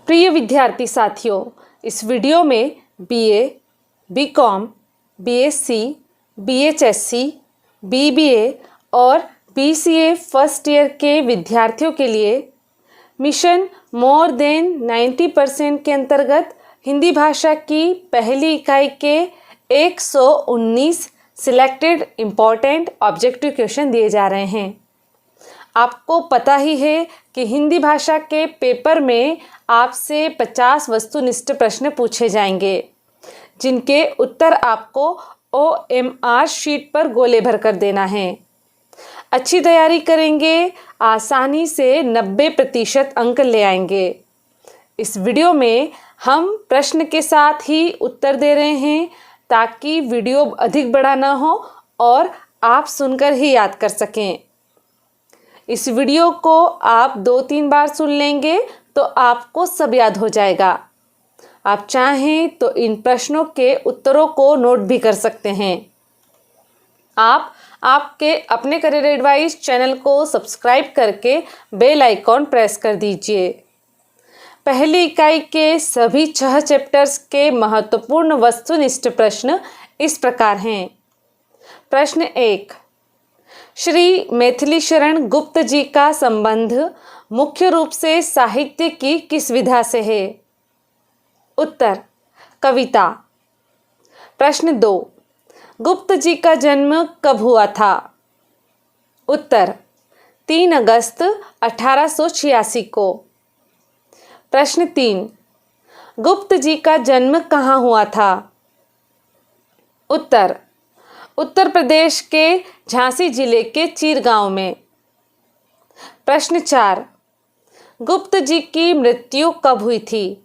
प्रिय विद्यार्थी साथियों, इस वीडियो में बीए, बीकॉम, बीएससी, बीएचएससी, बीबीए और बीसीए फर्स्ट ईयर के विद्यार्थियों के लिए मिशन मोर देन 90% के अंतर्गत हिंदी भाषा की पहली इकाई के 119 सिलेक्टेड इम्पॉर्टेंट ऑब्जेक्टिव क्वेश्चन दिए जा रहे हैं। आपको पता ही है कि हिंदी भाषा के पेपर में आपसे 50 वस्तुनिष्ठ प्रश्न पूछे जाएंगे, जिनके उत्तर आपको OMR शीट पर गोले भर कर देना है। अच्छी तैयारी करेंगे, आसानी से 90% अंक ले आएंगे। इस वीडियो में हम प्रश्न के साथ ही उत्तर दे रहे हैं ताकि वीडियो अधिक बड़ा ना हो और आप सुनकर ही याद कर सकें। इस वीडियो को आप 2-3 बार सुन लेंगे तो आपको सब याद हो जाएगा। आप चाहें तो इन प्रश्नों के उत्तरों को नोट भी कर सकते हैं। आप आपके अपने करियर एडवाइस चैनल को सब्सक्राइब करके बेल आइकॉन प्रेस कर दीजिए। पहली इकाई के सभी 6 चैप्टर्स के महत्वपूर्ण वस्तुनिष्ठ प्रश्न इस प्रकार हैं। प्रश्न 1, श्री मैथिलीशरण गुप्त जी का संबंध मुख्य रूप से साहित्य की किस विधा से है? उत्तर, कविता। प्रश्न 2, गुप्त जी का जन्म कब हुआ था? उत्तर, 3 अगस्त 1886 को। प्रश्न 3, गुप्त जी का जन्म कहाँ हुआ था? उत्तर, उत्तर प्रदेश के झांसी जिले के चीर गांव में। प्रश्न 4, गुप्त जी की मृत्यु कब हुई थी?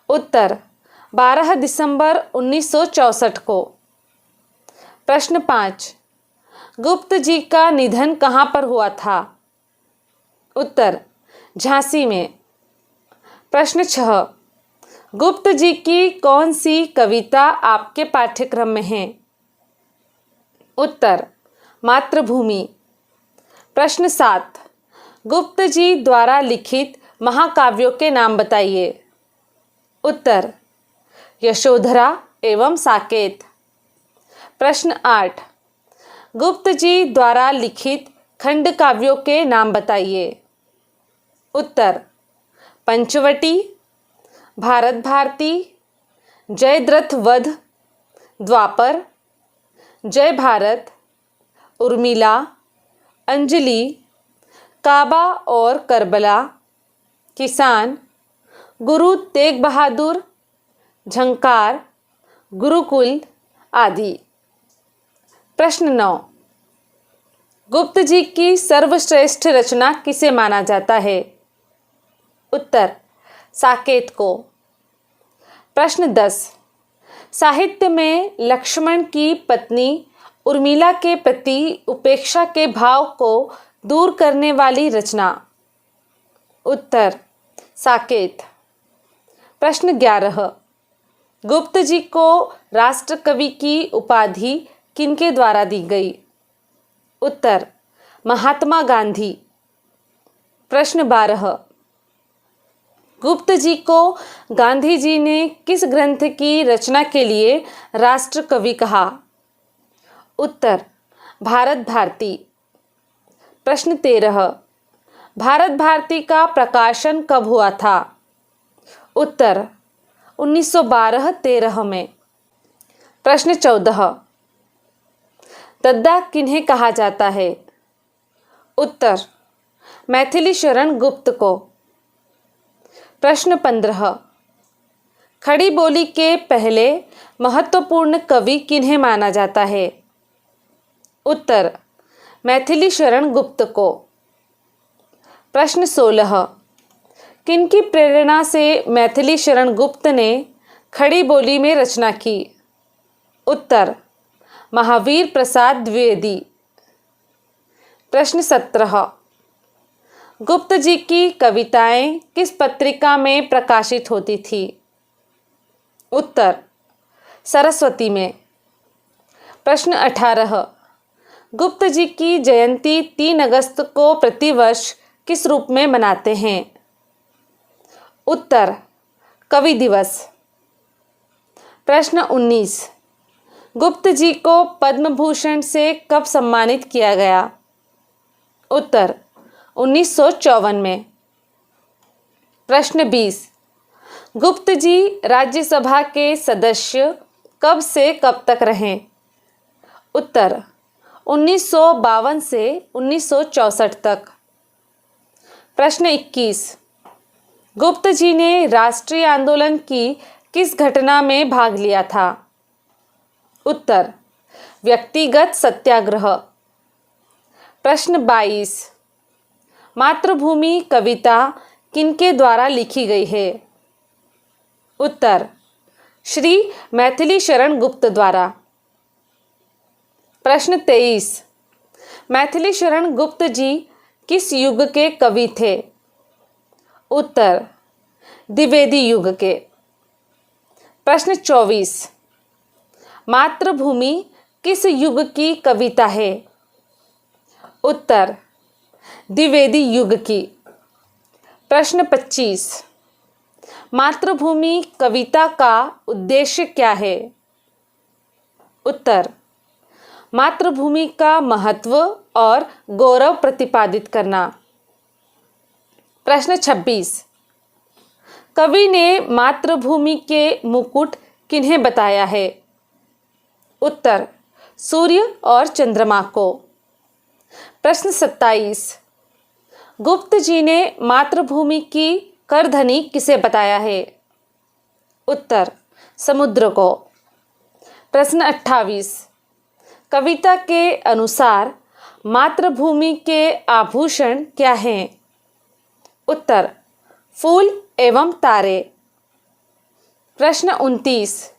उत्तर, 12 दिसंबर 1964 को। प्रश्न 5, गुप्त जी का निधन कहाँ पर हुआ था? उत्तर, झांसी में। प्रश्न 6, गुप्त जी की कौन सी कविता आपके पाठ्यक्रम में है? उत्तर, मातृभूमि। प्रश्न 7, गुप्त जी द्वारा लिखित महाकाव्यों के नाम बताइए। उत्तर, यशोधरा एवं साकेत। प्रश्न 8, गुप्त जी द्वारा लिखित खंड काव्यों के नाम बताइए। उत्तर, पंचवटी, भारत भारती, जयद्रथ वध, द्वापर, जय भारत, उर्मिला, अंजलि, काबा और करबला, किसान, गुरु तेग बहादुर, झंकार, गुरुकुल आदि। प्रश्न 9, गुप्त जी की सर्वश्रेष्ठ रचना किसे माना जाता है? उत्तर, साकेत को। प्रश्न 10, साहित्य में लक्ष्मण की पत्नी उर्मिला के प्रति उपेक्षा के भाव को दूर करने वाली रचना। उत्तर, साकेत। प्रश्न 11, गुप्त जी को राष्ट्रकवि की उपाधि किनके द्वारा दी गई? उत्तर, महात्मा गांधी। प्रश्न 12, गुप्त जी को गांधी जी ने किस ग्रंथ की रचना के लिए राष्ट्रकवि कहा? उत्तर, भारत भारती। प्रश्न 13, भारत भारती का प्रकाशन कब हुआ था? उत्तर, 1912-13 में। प्रश्न 14, दद्दा किन्हें कहा जाता है? उत्तर, मैथिलीशरण गुप्त को। प्रश्न 15, खड़ी बोली के पहले महत्वपूर्ण कवि किन्हें माना जाता है? उत्तर, मैथिलीशरण गुप्त को। प्रश्न 16, किनकी प्रेरणा से मैथिलीशरण गुप्त ने खड़ी बोली में रचना की? उत्तर, महावीर प्रसाद द्विवेदी। प्रश्न 17, गुप्त जी की कविताएं किस पत्रिका में प्रकाशित होती थी? उत्तर, सरस्वती में। प्रश्न 18, गुप्त जी की जयंती 3 अगस्त को प्रतिवर्ष किस रूप में मनाते हैं? उत्तर कवि दिवस। प्रश्न 19, गुप्त जी को पद्म भूषण से कब सम्मानित किया गया? उत्तर 1954 में। प्रश्न 20, गुप्त जी राज्यसभा के सदस्य कब से कब तक रहे? उत्तर 1952 से 1964 तक। प्रश्न 21, गुप्त जी ने राष्ट्रीय आंदोलन की किस घटना में भाग लिया था? उत्तर व्यक्तिगत सत्याग्रह। प्रश्न 22, मातृभूमि कविता किनके द्वारा लिखी गई है? उत्तर श्री मैथिली शरण गुप्त द्वारा। प्रश्न 23, मैथिली शरण गुप्त जी किस युग के कवि थे? उत्तर द्विवेदी युग के। प्रश्न 24, मातृभूमि किस युग की कविता है? उत्तर द्विवेदी युग की। प्रश्न 25, मातृभूमि कविता का उद्देश्य क्या है? उत्तर मातृभूमि का महत्व और गौरव प्रतिपादित करना। प्रश्न 26, कवि ने मातृभूमि के मुकुट किन्हें बताया है? उत्तर सूर्य और चंद्रमा को। प्रश्न 27, गुप्त जी ने मातृभूमि की करधनी किसे बताया है? उत्तर समुद्र को। प्रश्न 28, कविता के अनुसार मातृभूमि के आभूषण क्या हैं? उत्तर फूल एवं तारे। प्रश्न 29,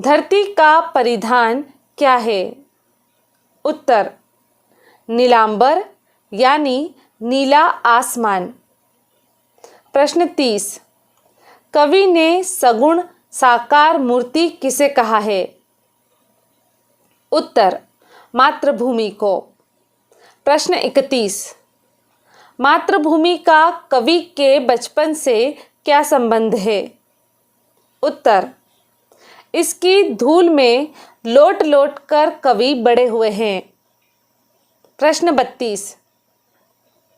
धरती का परिधान क्या है? उत्तर नीलांबर यानी नीला आसमान। प्रश्न 30, कवि ने सगुण साकार मूर्ति किसे कहा है? उत्तर मातृभूमि को। प्रश्न 31, मातृभूमि का कवि के बचपन से क्या संबंध है? उत्तर इसकी धूल में लोट लोट कर कवि बड़े हुए हैं। प्रश्न 32,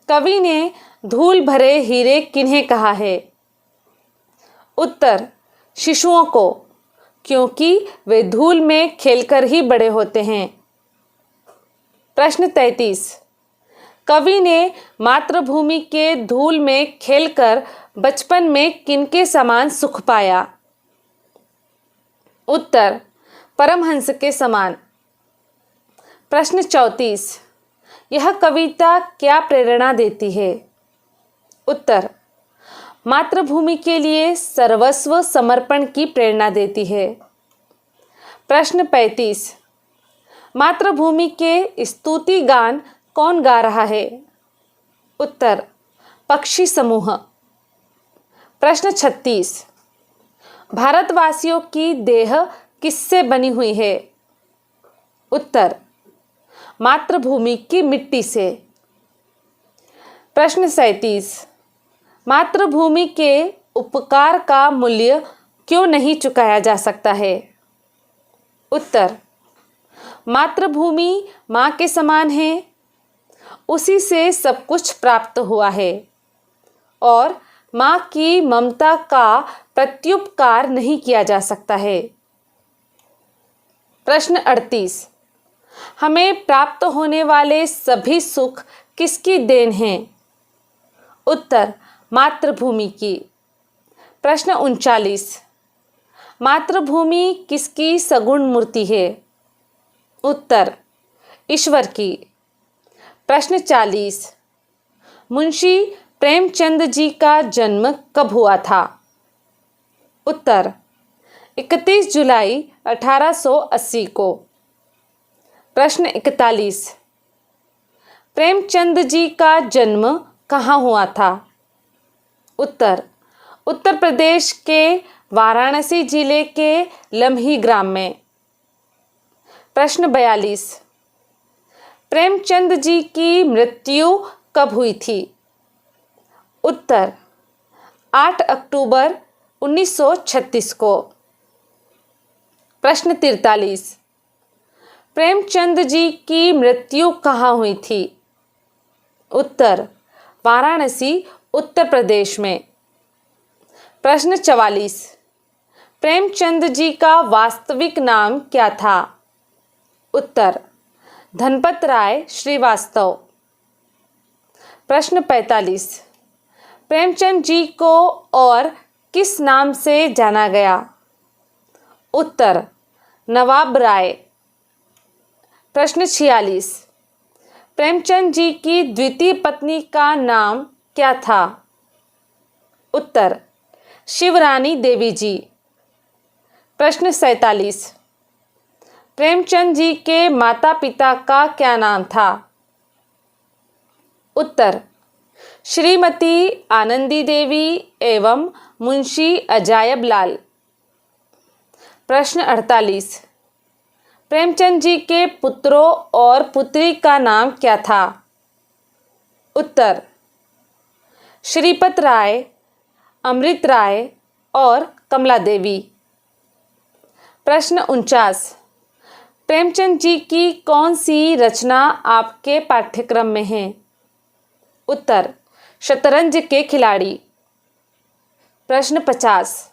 कवि ने धूल भरे हीरे किन्हें कहा है? उत्तर शिशुओं को, क्योंकि वे धूल में खेलकर ही बड़े होते हैं। प्रश्न 33, कवि ने मातृभूमि के धूल में खेलकर बचपन में किनके समान सुख पाया? उत्तर परमहंस के समान। प्रश्न 34, यह कविता क्या प्रेरणा देती है? उत्तर मातृभूमि के लिए सर्वस्व समर्पण की प्रेरणा देती है। प्रश्न 35, मातृभूमि के स्तुति गान कौन गा रहा है? उत्तर पक्षी समूह। प्रश्न 36, भारतवासियों की देह किससे बनी हुई है? उत्तर मातृभूमि की मिट्टी से। प्रश्न 37, मातृभूमि के उपकार का मूल्य क्यों नहीं चुकाया जा सकता है? उत्तर मातृभूमि माँ के समान है, उसी से सब कुछ प्राप्त हुआ है और माँ की ममता का प्रत्युपकार नहीं किया जा सकता है। प्रश्न 38, हमें प्राप्त होने वाले सभी सुख किसकी देन है? उत्तर मातृभूमि की। प्रश्न 39, मातृभूमि किसकी सगुण मूर्ति है? उत्तर ईश्वर की। प्रश्न 40, मुंशी प्रेमचंद जी का जन्म कब हुआ था? उत्तर 31 जुलाई 1880 को। प्रश्न 41, प्रेमचंद जी का जन्म कहाँ हुआ था? उत्तर उत्तर प्रदेश के वाराणसी जिले के लम्ही ग्राम में। प्रश्न 42, प्रेमचंद जी की मृत्यु कब हुई थी? उत्तर 8 अक्टूबर 1936 को। प्रश्न 43, प्रेमचंद जी की मृत्यु कहाँ हुई थी? उत्तर, वाराणसी, उत्तर प्रदेश में। प्रश्न 44, प्रेमचंद जी का वास्तविक नाम क्या था? उत्तर, धनपत राय श्रीवास्तव। प्रश्न 45, प्रेमचंद जी को और किस नाम से जाना गया? उत्तर, नवाब राय। प्रश्न 46, प्रेमचंद जी की द्वितीय पत्नी का नाम क्या था? उत्तर, शिवरानी देवी जी। प्रश्न 47, प्रेमचंद जी के माता पिता का क्या नाम था? उत्तर, श्रीमती आनंदी देवी एवं मुंशी अजायब लाल। प्रश्न 48, प्रेमचंद जी के पुत्रों और पुत्री का नाम क्या था? उत्तर, श्रीपत राय, अमृत राय और कमला देवी। प्रश्न 49, प्रेमचंद जी की कौन सी रचना आपके पाठ्यक्रम में है? उत्तर, शतरंज के खिलाड़ी। प्रश्न 50,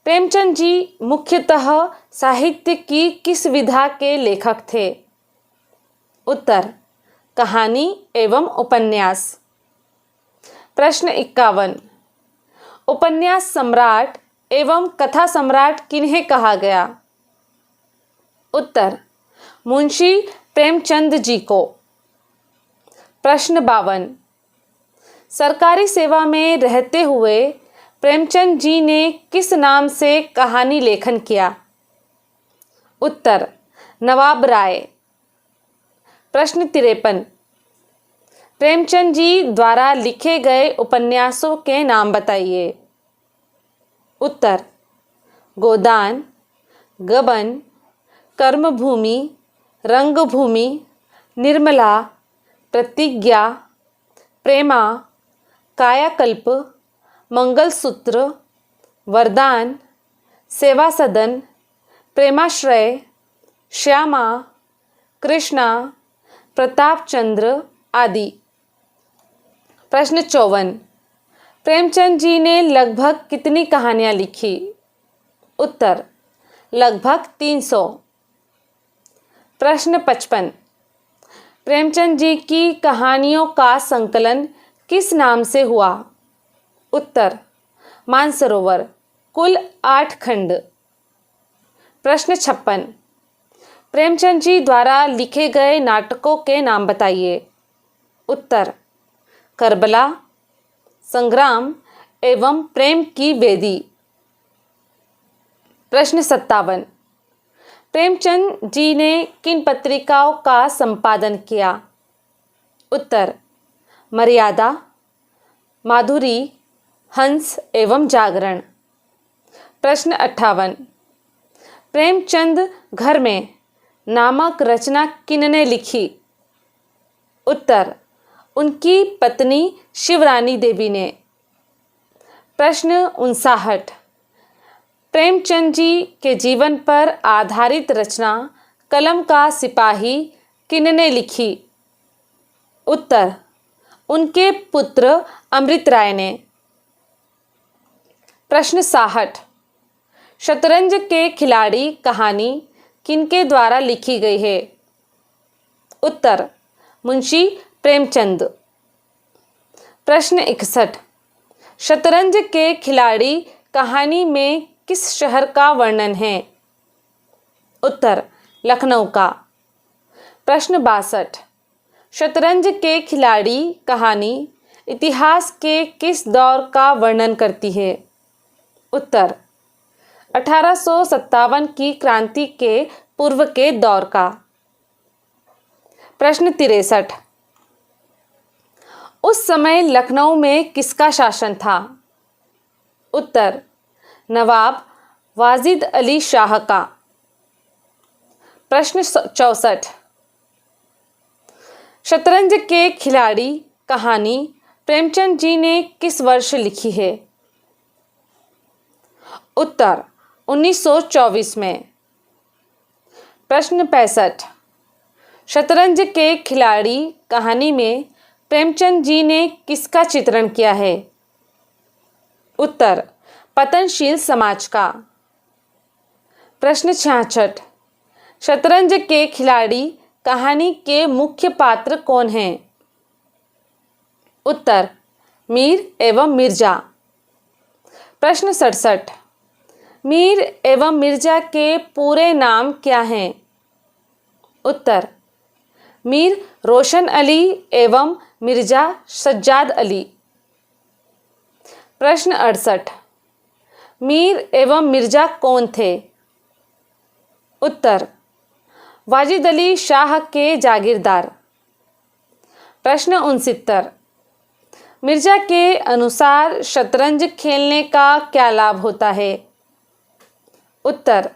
प्रेमचंद जी मुख्यतः साहित्य की किस विधा के लेखक थे? उत्तर, कहानी एवं उपन्यास। प्रश्न 51, उपन्यास सम्राट एवं कथा सम्राट किन्हें कहा गया? उत्तर, मुंशी प्रेमचंद जी को। प्रश्न 52, सरकारी सेवा में रहते हुए प्रेमचंद जी ने किस नाम से कहानी लेखन किया? उत्तर, नवाब राय। प्रश्न 53, प्रेमचंद जी द्वारा लिखे गए उपन्यासों के नाम बताइए। उत्तर, गोदान, गबन, कर्मभूमि, रंगभूमि, निर्मला, प्रतिज्ञा, प्रेमा, कायाकल्प, मंगलसूत्र, वरदान, सेवा सदन, प्रेमाश्रय, श्यामा, कृष्णा, प्रतापचंद्र आदि। प्रश्न 54, प्रेमचंद जी ने लगभग कितनी कहानियाँ लिखी? उत्तर, लगभग 300। प्रश्न 55, प्रेमचंद जी की कहानियों का संकलन किस नाम से हुआ? उत्तर, मानसरोवर, कुल 8 खंड। प्रश्न 56, प्रेमचंद जी द्वारा लिखे गए नाटकों के नाम बताइए। उत्तर, करबला, संग्राम एवं प्रेम की वेदी। प्रश्न 57, प्रेमचंद जी ने किन पत्रिकाओं का संपादन किया? उत्तर, मर्यादा, माधुरी, हंस एवं जागरण। प्रश्न 58, प्रेमचंद घर में नामक रचना किनने लिखी? उत्तर, उनकी पत्नी शिवरानी देवी ने। प्रश्न 59, प्रेमचंद जी के जीवन पर आधारित रचना कलम का सिपाही किनने लिखी? उत्तर, उनके पुत्र अमृत राय ने। प्रश्न 60, शतरंज के खिलाड़ी कहानी किनके द्वारा लिखी गई है? उत्तर, मुंशी प्रेमचंद। प्रश्न 61, शतरंज के खिलाड़ी कहानी में किस शहर का वर्णन है? उत्तर, लखनऊ का। प्रश्न 62, शतरंज के खिलाड़ी कहानी इतिहास के किस दौर का वर्णन करती है? उत्तर, 1857 की क्रांति के पूर्व के दौर का। प्रश्न 63, उस समय लखनऊ में किसका शासन था? उत्तर, नवाब वाजिद अली शाह का। प्रश्न 64, शतरंज के खिलाड़ी कहानी प्रेमचंद जी ने किस वर्ष लिखी है? उत्तर 1924 में। प्रश्न 65। शतरंज के खिलाड़ी कहानी में प्रेमचंद जी ने किसका चित्रण किया है? उत्तर पतनशील समाज का। प्रश्न 66। शतरंज के खिलाड़ी कहानी के मुख्य पात्र कौन हैं? उत्तर मीर एवं मिर्जा। प्रश्न 67। मीर एवं मिर्जा के पूरे नाम क्या हैं? उत्तर मीर रोशन अली एवं मिर्जा सज्जाद अली। प्रश्न 68। मीर एवं मिर्जा कौन थे? उत्तर वाजिद अली शाह के जागीरदार। प्रश्न 69। मिर्जा के अनुसार शतरंज खेलने का क्या लाभ होता है? उत्तर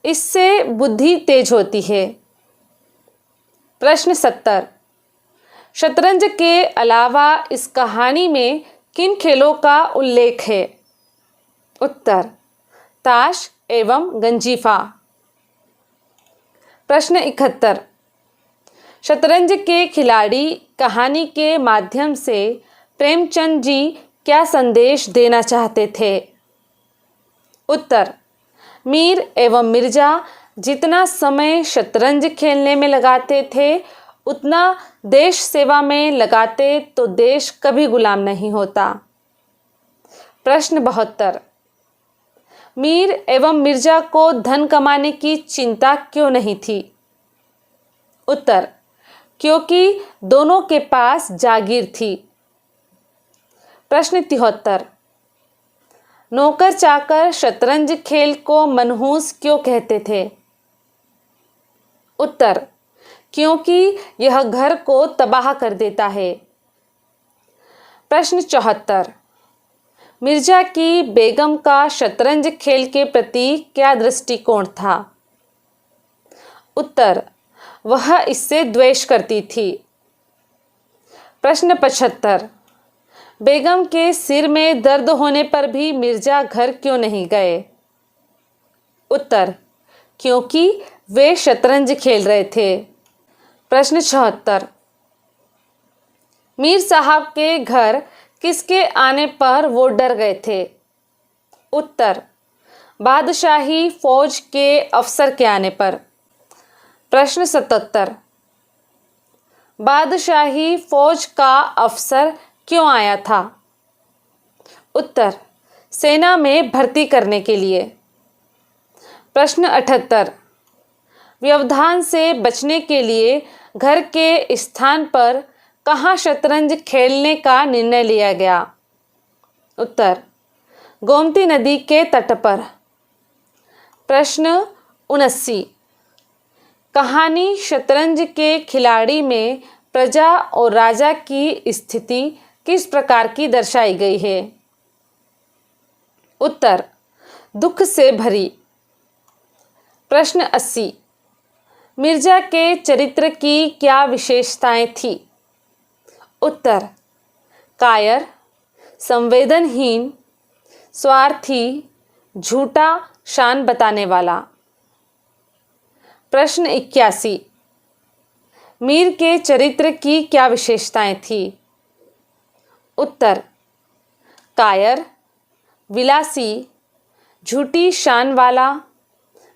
इससे बुद्धि तेज होती है। प्रश्न 70। शतरंज के अलावा इस कहानी में किन खेलों का उल्लेख है? उत्तर ताश एवं गंजीफा। प्रश्न 71। शतरंज के खिलाड़ी कहानी के माध्यम से प्रेमचंद जी क्या संदेश देना चाहते थे? उत्तर मीर एवं मिर्जा जितना समय शतरंज खेलने में लगाते थे उतना देश सेवा में लगाते तो देश कभी गुलाम नहीं होता। प्रश्न 72। मीर एवं मिर्जा को धन कमाने की चिंता क्यों नहीं थी? उत्तर क्योंकि दोनों के पास जागीर थी। प्रश्न 73। नौकर चाकर शतरंज खेल को मनहूस क्यों कहते थे? उत्तर क्योंकि यह घर को तबाह कर देता है। प्रश्न 74। मिर्जा की बेगम का शतरंज खेल के प्रति क्या दृष्टिकोण था? उत्तर वह इससे द्वेष करती थी। प्रश्न 75। बेगम के सिर में दर्द होने पर भी मिर्जा घर क्यों नहीं गए? उत्तर क्योंकि वे शतरंज खेल रहे थे। प्रश्न 76। मीर साहब के घर किसके आने पर वो डर गए थे? उत्तर बादशाही फौज के अफसर के आने पर। प्रश्न 77। बादशाही फौज का अफसर क्यों आया था? उत्तर सेना में भर्ती करने के लिए। प्रश्न 78। व्यवधान से बचने के लिए घर के स्थान पर कहाँ शतरंज खेलने का निर्णय लिया गया? उत्तर गोमती नदी के तट पर। प्रश्न 79। कहानी शतरंज के खिलाड़ी में प्रजा और राजा की स्थिति किस प्रकार की दर्शाई गई है? उत्तर दुख से भरी। प्रश्न 80। मिर्जा के चरित्र की क्या विशेषताएं थी? उत्तर कायर, संवेदनहीन, स्वार्थी, झूठा, शान बताने वाला। प्रश्न 81। मीर के चरित्र की क्या विशेषताएं थी? उत्तर कायर, विलासी, झूठी शान वाला,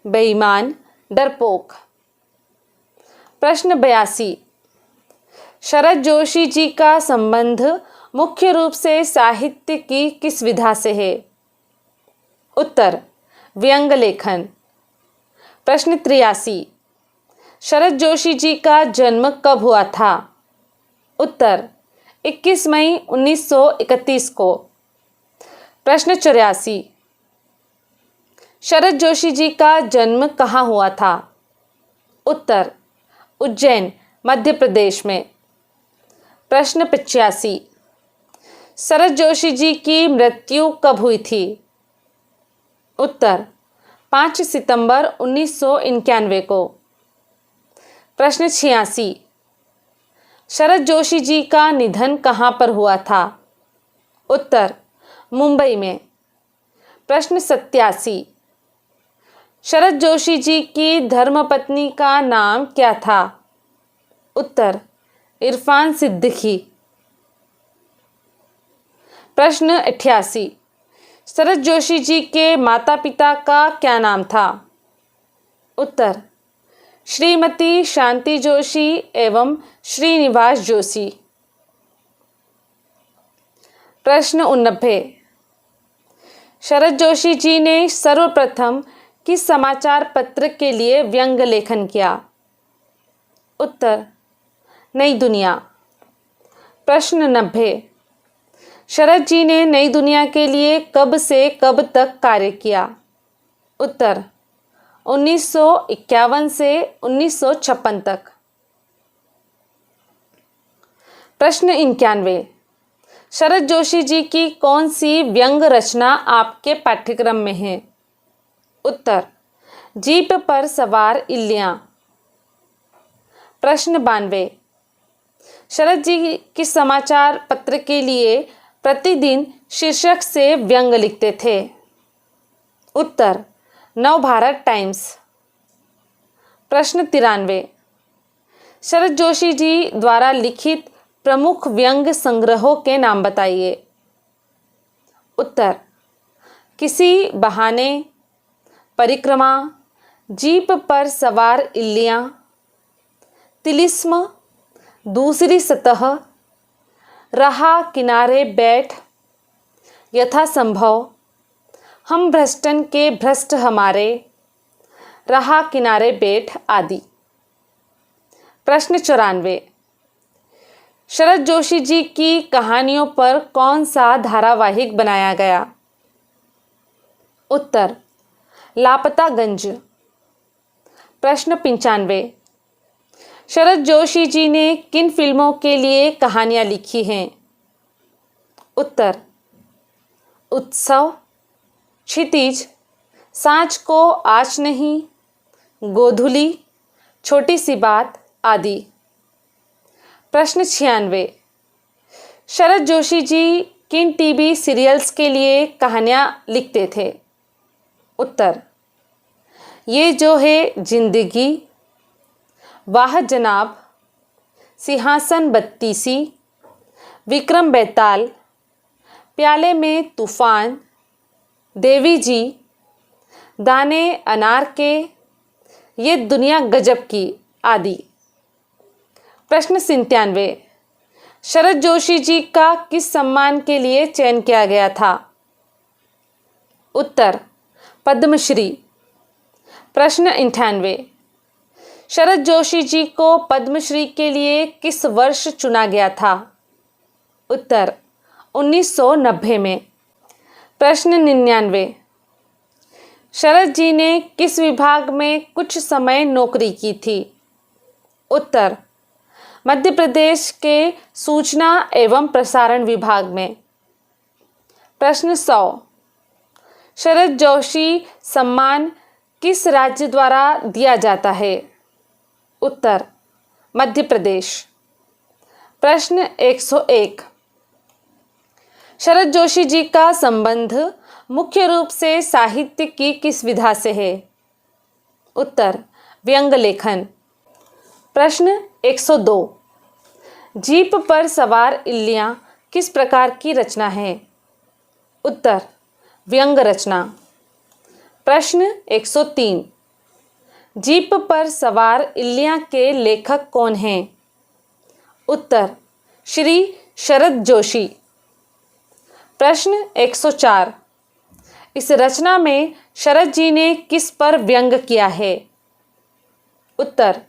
बेईमान, डरपोक। प्रश्न 82। शरद जोशी जी का संबंध मुख्य रूप से साहित्य की किस विधा से है? उत्तर व्यंग लेखन। प्रश्न 83। शरद जोशी जी का जन्म कब हुआ था? उत्तर 21 मई 1931 को। प्रश्न 84। शरद जोशी जी का जन्म कहाँ हुआ था? उत्तर उज्जैन, मध्य प्रदेश में। प्रश्न 85। शरद जोशी जी की मृत्यु कब हुई थी? उत्तर 5 सितंबर 1991 को। प्रश्न 86। शरद जोशी जी का निधन कहाँ पर हुआ था? उत्तर मुंबई में। प्रश्न 87, शरद जोशी जी की धर्मपत्नी का नाम क्या था? उत्तर इरफान सिद्दीकी। प्रश्न 88, शरद जोशी जी के माता पिता का क्या नाम था? उत्तर श्रीमती शांति जोशी एवं श्रीनिवास जोशी। प्रश्न 89, शरद जोशी जी ने सर्वप्रथम किस समाचार पत्र के लिए व्यंग्य लेखन किया? उत्तर नई दुनिया। प्रश्न 90, शरद जी ने नई दुनिया के लिए कब से कब तक कार्य किया? उत्तर 1951 से 1956 तक। प्रश्न 91, शरद जोशी जी की कौन सी व्यंग्य रचना आपके पाठ्यक्रम में है? उत्तर जीप पर सवार इल्लियां। प्रश्न 92, शरद जी किस समाचार पत्र के लिए प्रतिदिन शीर्षक से व्यंग्य लिखते थे? उत्तर नवभारत टाइम्स। प्रश्न 93, शरद जोशी जी द्वारा लिखित प्रमुख व्यंग्य संग्रहों के नाम बताइए। उत्तर किसी बहाने, परिक्रमा, जीप पर सवार इल्लियां, तिलिस्म, दूसरी सतह, रहा किनारे बैठ, यथासंभव, हम भ्रष्टन के भ्रष्ट हमारे, रहा किनारे बैठ आदि। प्रश्न 94, शरद जोशी जी की कहानियों पर कौन सा धारावाहिक बनाया गया? उत्तर लापतागंज। प्रश्न 95, शरद जोशी जी ने किन फिल्मों के लिए कहानियां लिखी हैं? उत्तर उत्सव, क्षितिज, सांझ को आज नहीं, गोधुली, छोटी सी बात आदि। प्रश्न 96, शरद जोशी जी किन टीवी सीरियल्स के लिए कहानियां लिखते थे? उत्तर ये जो है जिंदगी, वाह जनाब, सिंहासन बत्तीसी, विक्रम बेताल, प्याले में तूफान, देवी जी, दाने अनार के, ये दुनिया गजब की आदि। प्रश्न 97, शरद जोशी जी का किस सम्मान के लिए चयन किया गया था? उत्तर पद्मश्री। प्रश्न 98, शरद जोशी जी को पद्मश्री के लिए किस वर्ष चुना गया था? उत्तर 1990 में। प्रश्न 99, शरद जी ने किस विभाग में कुछ समय नौकरी की थी? उत्तर मध्य प्रदेश के सूचना एवं प्रसारण विभाग में। प्रश्न 100, शरद जोशी सम्मान किस राज्य द्वारा दिया जाता है? उत्तर मध्य प्रदेश। प्रश्न 101, शरद जोशी जी का संबंध मुख्य रूप से साहित्य की किस विधा से है? उत्तर व्यंग्य लेखन। प्रश्न 102, जीप पर सवार इल्लियां किस प्रकार की रचना है? उत्तर व्यंग्य रचना। प्रश्न 103, जीप पर सवार इल्लियां के लेखक कौन हैं? उत्तर श्री शरद जोशी। प्रश्न 104, इस रचना में शरद जी ने किस पर व्यंग्य किया है? उत्तर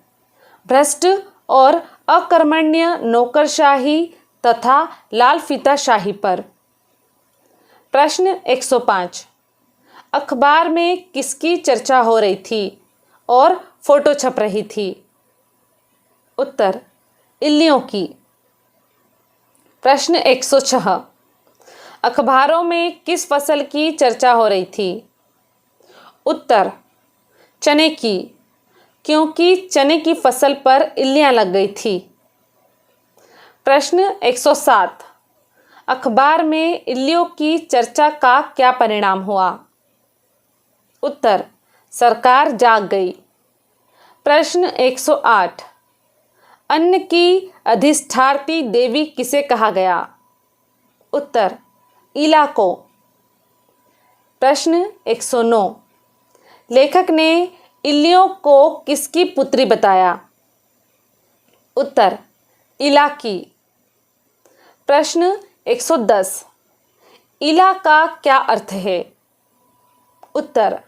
भ्रष्ट और अकर्मण्य नौकरशाही तथा लाल फीताशाही पर। प्रश्न 105, अखबार में किसकी चर्चा हो रही थी और फोटो छप रही थी? उत्तर इल्लियों की। प्रश्न 106, अखबारों में किस फसल की चर्चा हो रही थी? उत्तर चने की, क्योंकि चने की फसल पर इल्लियां लग गई थी। प्रश्न 107, अखबार में इल्लियों की चर्चा का क्या परिणाम हुआ? उत्तर सरकार जाग गई। प्रश्न 108 अन्न की अधिष्ठात्री देवी किसे कहा गया? उत्तर ईला को। प्रश्न 109 लेखक ने इल्लियों को किसकी पुत्री बताया? उत्तर ईला की। प्रश्न 110 ईला का क्या अर्थ है? उत्तर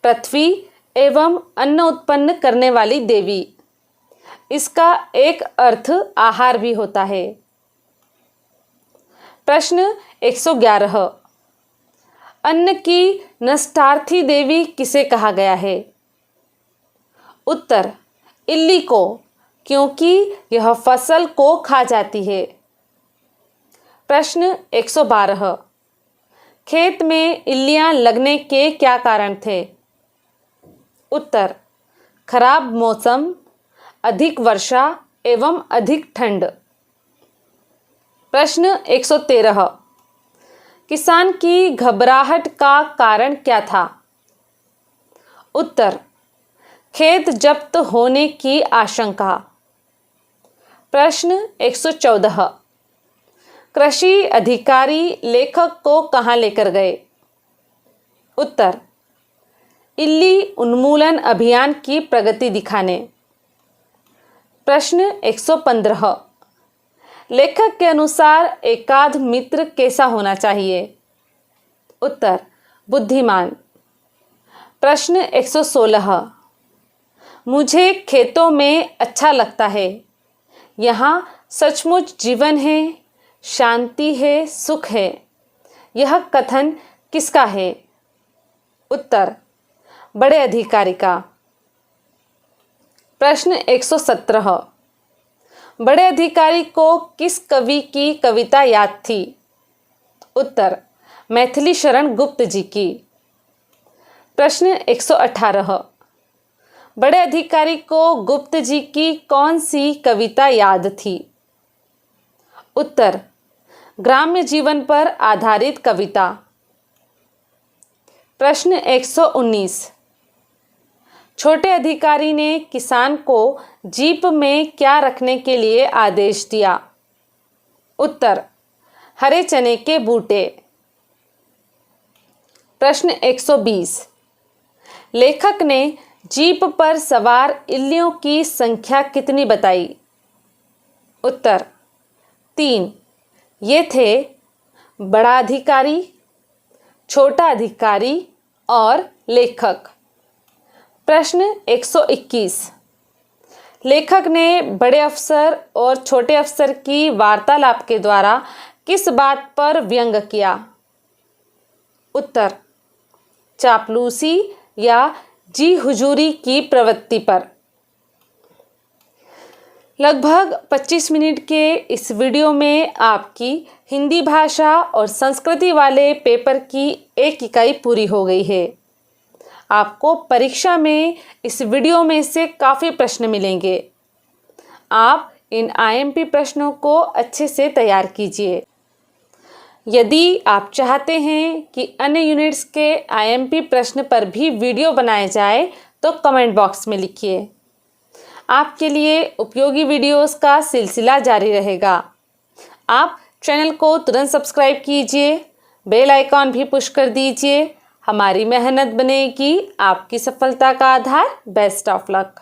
पृथ्वी एवं अन्न उत्पन्न करने वाली देवी। इसका एक अर्थ आहार भी होता है। प्रश्न 111 अन्न की नष्टार्थी देवी किसे कहा गया है? उत्तर इल्ली को, क्योंकि यह फसल को खा जाती है। प्रश्न 112 खेत में इल्लियां लगने के क्या कारण थे? उत्तर खराब मौसम, अधिक वर्षा एवं अधिक ठंड। प्रश्न 113 किसान की घबराहट का कारण क्या था? उत्तर खेत जब्त होने की आशंका। प्रश्न 114 कृषि अधिकारी लेखक को कहाँ लेकर गए? उत्तर इल्ली उन्मूलन अभियान की प्रगति दिखाने। प्रश्न 115 लेखक के अनुसार एकाध मित्र कैसा होना चाहिए? उत्तर बुद्धिमान। प्रश्न 116 मुझे खेतों में अच्छा लगता है। यहाँ सचमुच जीवन है, शांति है, सुख है। यह कथन किसका है? उत्तर बड़े अधिकारी का। प्रश्न 117 बड़े अधिकारी को किस कवि की कविता याद थी? उत्तर मैथिली शरण गुप्त जी की। प्रश्न 118 बड़े अधिकारी को गुप्त जी की कौन सी कविता याद थी? उत्तर ग्राम्य जीवन पर आधारित कविता। प्रश्न 119 छोटे अधिकारी ने किसान को जीप में क्या रखने के लिए आदेश दिया? उत्तर हरे चने के बूटे। प्रश्न 120 लेखक ने जीप पर सवार इल्लियों की संख्या कितनी बताई? उत्तर 3। ये थे बड़ा अधिकारी, छोटा अधिकारी और लेखक। प्रश्न 121 लेखक ने बड़े अफसर और छोटे अफसर की वार्तालाप के द्वारा किस बात पर व्यंग किया? उत्तर चापलूसी या जी हुजूरी की प्रवृत्ति पर। लगभग 25 मिनट के इस वीडियो में आपकी हिंदी भाषा और संस्कृति वाले पेपर की एक इकाई पूरी हो गई है। आपको परीक्षा में इस वीडियो में से काफ़ी प्रश्न मिलेंगे। आप इन आईएमपी प्रश्नों को अच्छे से तैयार कीजिए। यदि आप चाहते हैं कि अन्य यूनिट्स के आईएमपी प्रश्न पर भी वीडियो बनाए जाए तो कमेंट बॉक्स में लिखिए। आपके लिए उपयोगी वीडियोस का सिलसिला जारी रहेगा। आप चैनल को तुरंत सब्सक्राइब कीजिए, बेल आइकॉन भी पुश कर दीजिए। हमारी मेहनत बनेगी आपकी सफलता का आधार। Best of luck.